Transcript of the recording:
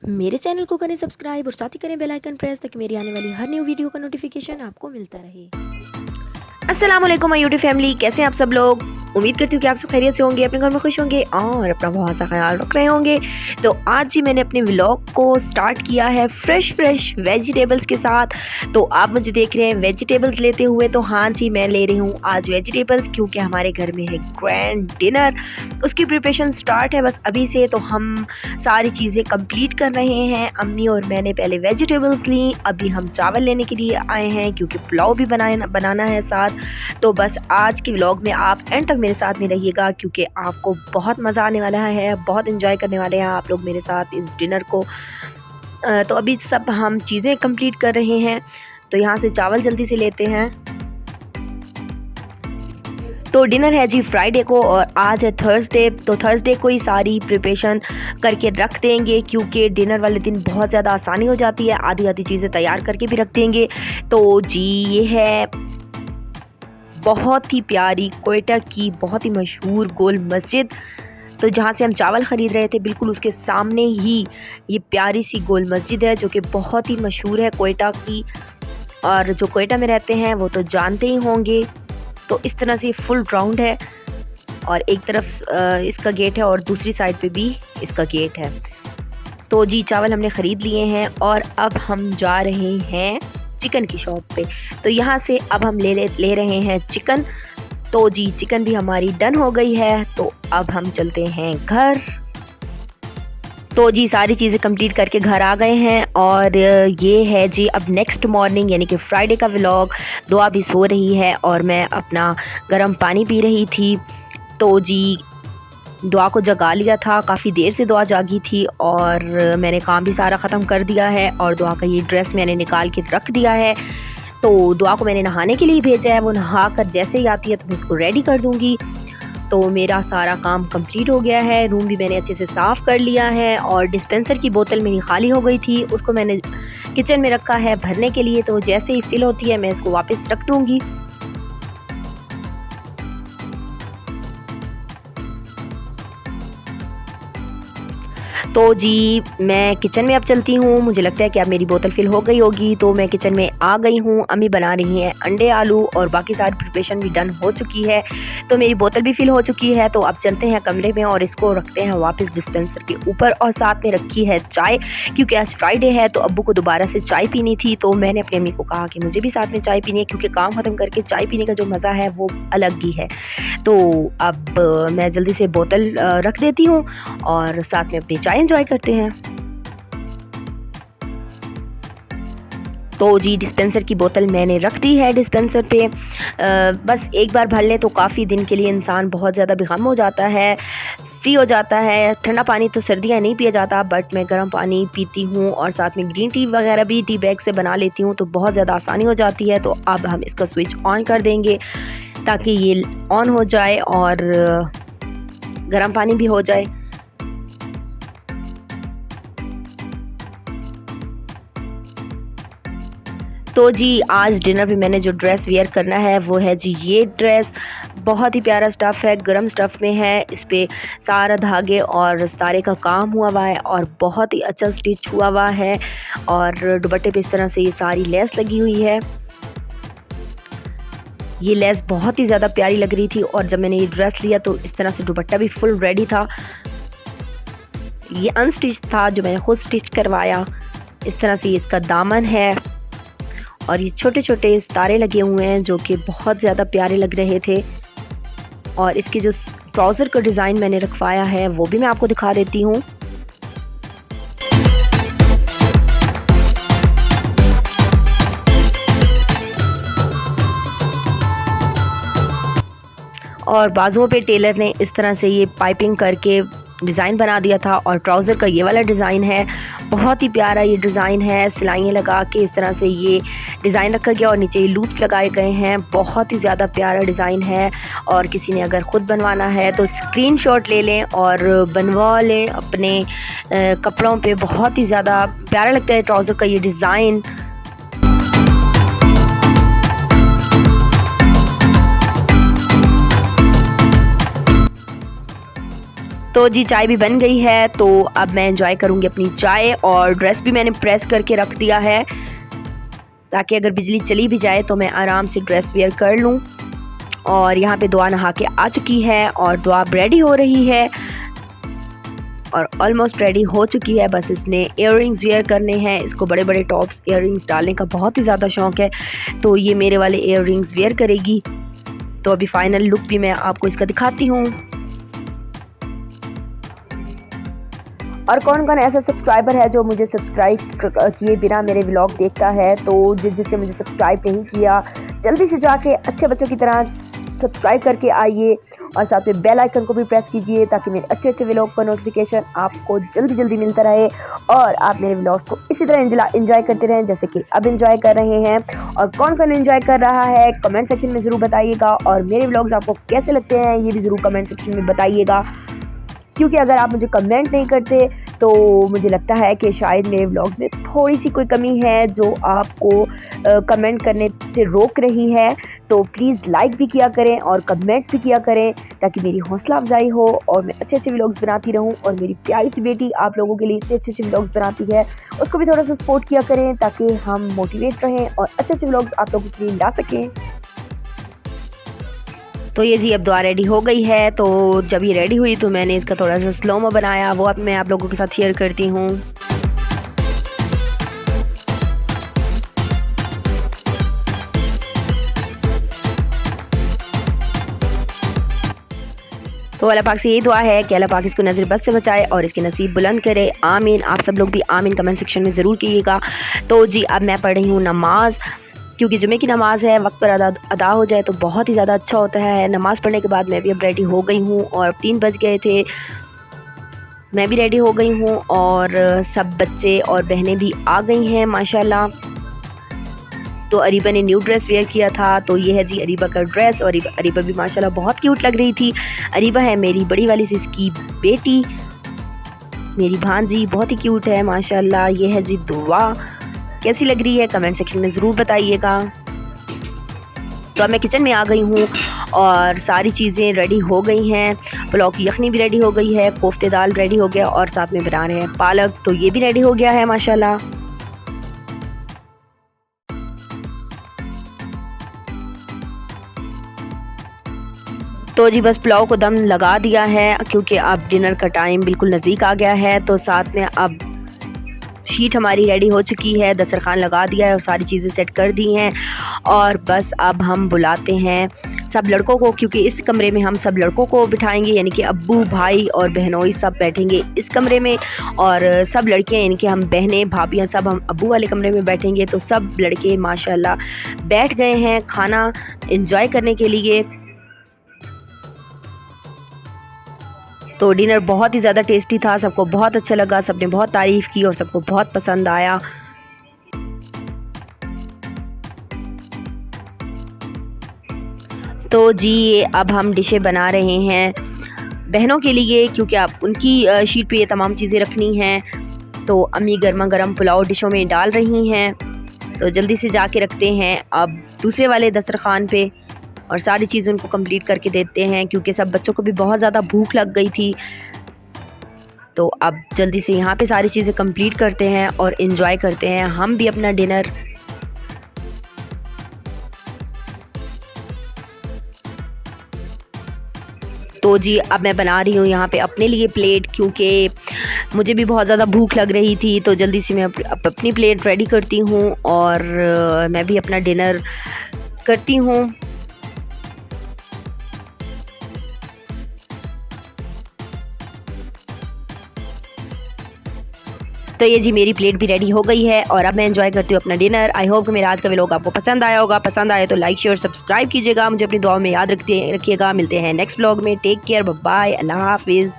मेरे चैनल को करें सब्सक्राइब और साथ ही करें बेल आइकन प्रेस ताकि मेरी आने वाली हर न्यू वीडियो का नोटिफिकेशन आपको मिलता रहे। अस्सलाम वालेकुम माय यूट्यूब फैमिली, कैसे हैं आप सब लोग। उम्मीद करती हूँ कि आप सब खैरियत से होंगे, अपने घर में खुश होंगे और अपना बहुत सा ख्याल रख रहे होंगे। तो आज ही मैंने अपने व्लॉग को स्टार्ट किया है फ्रेश वेजिटेबल्स के साथ। तो आप मुझे देख रहे हैं वेजिटेबल्स लेते हुए, तो हाँ जी मैं ले रही हूँ आज वेजिटेबल्स, क्योंकि हमारे घर में है ग्रैंड डिनर। उसकी प्रिपरेशन स्टार्ट है बस अभी से। तो हम सारी चीज़ें कंप्लीट कर रहे हैं। अम्मी और मैंने पहले वेजिटेबल्स ली, अभी हम चावल लेने के लिए आए हैं क्योंकि पुलाव भी बनाना है साथ। तो बस आज के व्लॉग में आप एंड तक मेरे साथ में रहिएगा, क्योंकि आपको बहुत मज़ा आने वाला है, बहुत एंजॉय करने वाले हैं आप लोग मेरे साथ इस डिनर को। तो अभी सब हम चीज़ें कंप्लीट कर रहे हैं। तो यहाँ से चावल जल्दी से लेते हैं। तो डिनर है जी फ्राइडे को और आज है थर्सडे। तो थर्सडे को ही सारी प्रिपरेशन करके रख देंगे, क्योंकि डिनर वाले दिन बहुत ज़्यादा आसानी हो जाती है, आधी आधी चीज़ें तैयार करके भी रख देंगे। तो जी ये है बहुत ही प्यारी क्वेटा की बहुत ही मशहूर गोल मस्जिद। तो जहाँ से हम चावल ख़रीद रहे थे बिल्कुल उसके सामने ही ये प्यारी सी गोल मस्जिद है, जो कि बहुत ही मशहूर है क्वेटा की। और जो क्वेटा में रहते हैं वो तो जानते ही होंगे। तो इस तरह से फुल राउंड है और एक तरफ इसका गेट है और दूसरी साइड पे भी इसका गेट है। तो जी चावल हमने ख़रीद लिए हैं और अब हम जा रहे हैं चिकन की शॉप पे। तो यहाँ से अब हम ले रहे हैं चिकन। तो जी चिकन भी हमारी डन हो गई है। तो अब हम चलते हैं घर। तो जी सारी चीज़ें कंप्लीट करके घर आ गए हैं और ये है जी अब नेक्स्ट मॉर्निंग यानी कि फ्राइडे का व्लॉग। दुआ भी सो रही है और मैं अपना गर्म पानी पी रही थी। तो जी दुआ को जगा लिया था, काफ़ी देर से दुआ जागी थी और मैंने काम भी सारा ख़त्म कर दिया है और दुआ का ये ड्रेस मैंने निकाल के रख दिया है। तो दुआ को मैंने नहाने के लिए भेजा है, वो नहा कर जैसे ही आती है तो मैं इसको रेडी कर दूँगी। तो मेरा सारा काम कंप्लीट हो गया है। रूम भी मैंने अच्छे से साफ़ कर लिया है और डिस्पेंसर की बोतल मेरी खाली हो गई थी, उसको मैंने किचन में रखा है भरने के लिए। तो जैसे ही फिल होती है मैं इसको वापस रख दूँगी। तो जी मैं किचन में अब चलती हूँ। मुझे लगता है कि अब मेरी बोतल फिल हो गई होगी। तो मैं किचन में आ गई हूँ। अम्मी बना रही हैं अंडे आलू और बाकी सारी प्रिपरेशन भी डन हो चुकी है। तो मेरी बोतल भी फिल हो चुकी है। तो अब चलते हैं कमरे में और इसको रखते हैं वापस डिस्पेंसर के ऊपर। और साथ में रखी है चाय, क्योंकि आज फ्राइडे है तो अब्बू को दोबारा से चाय पीनी थी। तो मैंने अपनी अम्मी को कहा कि मुझे भी साथ में चाय पीनी है, क्योंकि काम ख़त्म करके चाय पीने का जो मज़ा है वो अलग ही है। तो अब मैं जल्दी से बोतल रख देती हूँ और साथ में अपनी चाय एंजॉय करते हैं। तो जी डिस्पेंसर की बोतल मैंने रख दी है डिस्पेंसर पे। बस एक बार भर लें तो काफ़ी दिन के लिए इंसान बहुत ज़्यादा बेगम हो जाता है, फ्री हो जाता है। ठंडा पानी तो सर्दियाँ नहीं पिया जाता, बट मैं गर्म पानी पीती हूँ और साथ में ग्रीन टी वगैरह भी टी बैग से बना लेती हूँ, तो बहुत ज़्यादा आसानी हो जाती है। तो अब हम इसका स्विच ऑन कर देंगे ताकि ये ऑन हो जाए और गर्म पानी भी हो जाए। तो जी आज डिनर पे मैंने जो ड्रेस वेयर करना है वो है जी ये ड्रेस। बहुत ही प्यारा स्टफ़ है, गर्म स्टफ़ में है। इस पे सारा धागे और सितारे का काम हुआ हुआ है और बहुत ही अच्छा स्टिच हुआ हुआ है। और दुपट्टे पे इस तरह से ये सारी लेस लगी हुई है। ये लेस बहुत ही ज़्यादा प्यारी लग रही थी और जब मैंने ये ड्रेस लिया तो इस तरह से दुपट्टा भी फुल रेडी था। ये अनस्टिच था जो मैंने खुद स्टिच करवाया। इस तरह से इसका दामन है और ये छोटे छोटे सितारे लगे हुए हैं जो कि बहुत ज़्यादा प्यारे लग रहे थे। और इसके जो ट्राउज़र का डिज़ाइन मैंने रखवाया है वो भी मैं आपको दिखा देती हूँ। और बाजुओं पे टेलर ने इस तरह से ये पाइपिंग करके डिज़ाइन बना दिया था और ट्राउज़र का ये वाला डिज़ाइन है। बहुत ही प्यारा ये डिज़ाइन है, सिलाइयाँ लगा के इस तरह से ये डिज़ाइन रखा गया और नीचे ये लूप्स लगाए गए हैं। बहुत ही ज़्यादा प्यारा डिज़ाइन है और किसी ने अगर ख़ुद बनवाना है तो स्क्रीनशॉट ले लें और बनवा लें अपने कपड़ों पे। बहुत ही ज़्यादा प्यारा लगता है ट्राउज़र का ये डिज़ाइन। तो तो जी चाय भी बन गई है, तो अब मैं एंजॉय करूँगी अपनी चाय। और ड्रेस भी मैंने प्रेस करके रख दिया है ताकि अगर बिजली चली भी जाए तो मैं आराम से ड्रेस वेयर कर लूँ। और यहाँ पे दुआ नहा के आ चुकी है और दुआ रेडी हो रही है और ऑलमोस्ट रेडी हो चुकी है। बस इसने इयररिंग्स वेयर करने हैं। इसको बड़े बड़े टॉप्स इयररिंग्स डालने का बहुत ही ज़्यादा शौक़ है, तो ये मेरे वाले इयररिंग्स वेयर करेगी। तो अभी फाइनल लुक भी मैं आपको इसका दिखाती हूँ। और कौन कौन ऐसा सब्सक्राइबर है जो मुझे सब्सक्राइब किए बिना मेरे व्लॉग देखता है, तो जिसने मुझे सब्सक्राइब नहीं किया जल्दी से जाके अच्छे बच्चों की तरह सब्सक्राइब करके आइए और साथ में बेल आइकन को भी प्रेस कीजिए ताकि मेरे अच्छे अच्छे व्लॉग का नोटिफिकेशन आपको जल्दी जल्दी मिलता रहे और आप मेरे व्लॉग्स को इसी तरह एंजॉय करते रहें जैसे कि अब एंजॉय कर रहे हैं। और कौन कौन एंजॉय कर रहा है कमेंट सेक्शन में ज़रूर बताइएगा और मेरे व्लॉग्स आपको कैसे लगते हैं ये भी ज़रूर कमेंट सेक्शन में बताइएगा, क्योंकि अगर आप मुझे कमेंट नहीं करते तो मुझे लगता है कि शायद मेरे व्लॉग्स में थोड़ी सी कोई कमी है जो आपको कमेंट करने से रोक रही है। तो प्लीज़ लाइक भी किया करें और कमेंट भी किया करें ताकि मेरी हौसला अफजाई हो और मैं अच्छे अच्छे व्लॉग्स बनाती रहूं। और मेरी प्यारी सी बेटी आप लोगों के लिए इतने अच्छे अच्छे व्लॉग्स बनाती है, उसको भी थोड़ा सा सपोर्ट किया करें ताकि हम मोटिवेट रहें और अच्छे अच्छे व्लॉग्स आप लोगों के लिए ला सकें। तो ये जी अब दुआ रेडी हो गई है। तो जब ये रेडी हुई तो मैंने इसका थोड़ा सा स्लोमो बनाया, वो अब मैं आप लोगों के साथ शेयर करती हूँ। तो अल्लाह पाक से यही दुआ है कि अल्लाह पाक इसको नज़र बद से बचाए और इसके नसीब बुलंद करे, आमीन। आप सब लोग भी आमीन कमेंट सेक्शन में ज़रूर कीजिएगा। तो जी अब मैं पढ़ रही हूँ नमाज़, क्योंकि जुमे की नमाज़ है, वक्त पर अदा हो जाए तो बहुत ही ज़्यादा अच्छा होता है। नमाज़ पढ़ने के बाद मैं भी अब रेडी हो गई हूँ और 3 बज गए थे, मैं भी रेडी हो गई हूँ और सब बच्चे और बहनें भी आ गई हैं माशाल्लाह। तो अरीबा ने न्यू ड्रेस वेयर किया था, तो ये है जी अरीबा का ड्रेस और अरीबा भी माशाल्लाह बहुत क्यूट लग रही थी। अरीबा है मेरी बड़ी वाली सिस की बेटी, मेरी भांजी, बहुत ही क्यूट है माशाल्लाह। ये है जी दुआ, कैसी लग रही है कमेंट सेक्शन में ज़रूर बताइएगा। तो अब मैं किचन में आ गई हूँ और सारी चीज़ें रेडी हो गई हैं। पुलाव की यखनी भी रेडी हो गई है, कोफ्ते दाल रेडी हो गया और साथ में बना रहे हैं पालक, तो ये भी रेडी हो गया है माशाल्लाह। तो जी बस पुलाव को दम लगा दिया है क्योंकि अब डिनर का टाइम बिल्कुल नज़दीक आ गया है। तो साथ में अब शीट हमारी रेडी हो चुकी है, दस्तरखान लगा दिया है और सारी चीज़ें सेट कर दी हैं। और बस अब हम बुलाते हैं सब लड़कों को, क्योंकि इस कमरे में हम सब लड़कों को बिठाएंगे, यानी कि अब्बू, भाई और बहनोई सब बैठेंगे इस कमरे में और सब लड़कियां यानी कि हम बहनें, भाभियां सब हम अब्बू वाले कमरे में बैठेंगे। तो सब लड़के माशाल्लाह बैठ गए हैं खाना एंजॉय करने के लिए। तो डिनर बहुत ही ज़्यादा टेस्टी था, सबको बहुत अच्छा लगा, सबने बहुत तारीफ़ की और सबको बहुत पसंद आया। तो जी अब हम डिशें बना रहे हैं बहनों के लिए, क्योंकि आप उनकी शीट पे ये तमाम चीज़ें रखनी हैं। तो अम्मी गर्मा गर्म पुलाव डिशों में डाल रही हैं, तो जल्दी से जाके रखते हैं अब दूसरे वाले दस्तरखान पे और सारी चीज़ें उनको कंप्लीट करके देते हैं, क्योंकि सब बच्चों को भी बहुत ज़्यादा भूख लग गई थी। तो अब जल्दी से यहाँ पे सारी चीज़ें कंप्लीट करते हैं और एंजॉय करते हैं हम भी अपना डिनर। तो जी अब मैं बना रही हूँ यहाँ पे अपने लिए प्लेट, क्योंकि मुझे भी बहुत ज़्यादा भूख लग रही थी। तो जल्दी से मैं अपनी प्लेट रेडी करती हूँ और मैं भी अपना डिनर करती हूँ। तो ये जी मेरी प्लेट भी रेडी हो गई है और अब मैं एंजॉय करती हूँ अपना डिनर। आई होप कि मेरा आज का व्लॉग आपको पसंद आया होगा। पसंद आए तो लाइक शेयर सब्सक्राइब कीजिएगा, मुझे अपनी दुआ में याद रखिएगा। मिलते हैं नेक्स्ट व्लॉग में। टेक केयर, बाय बाय, अल्लाह हाफिज़।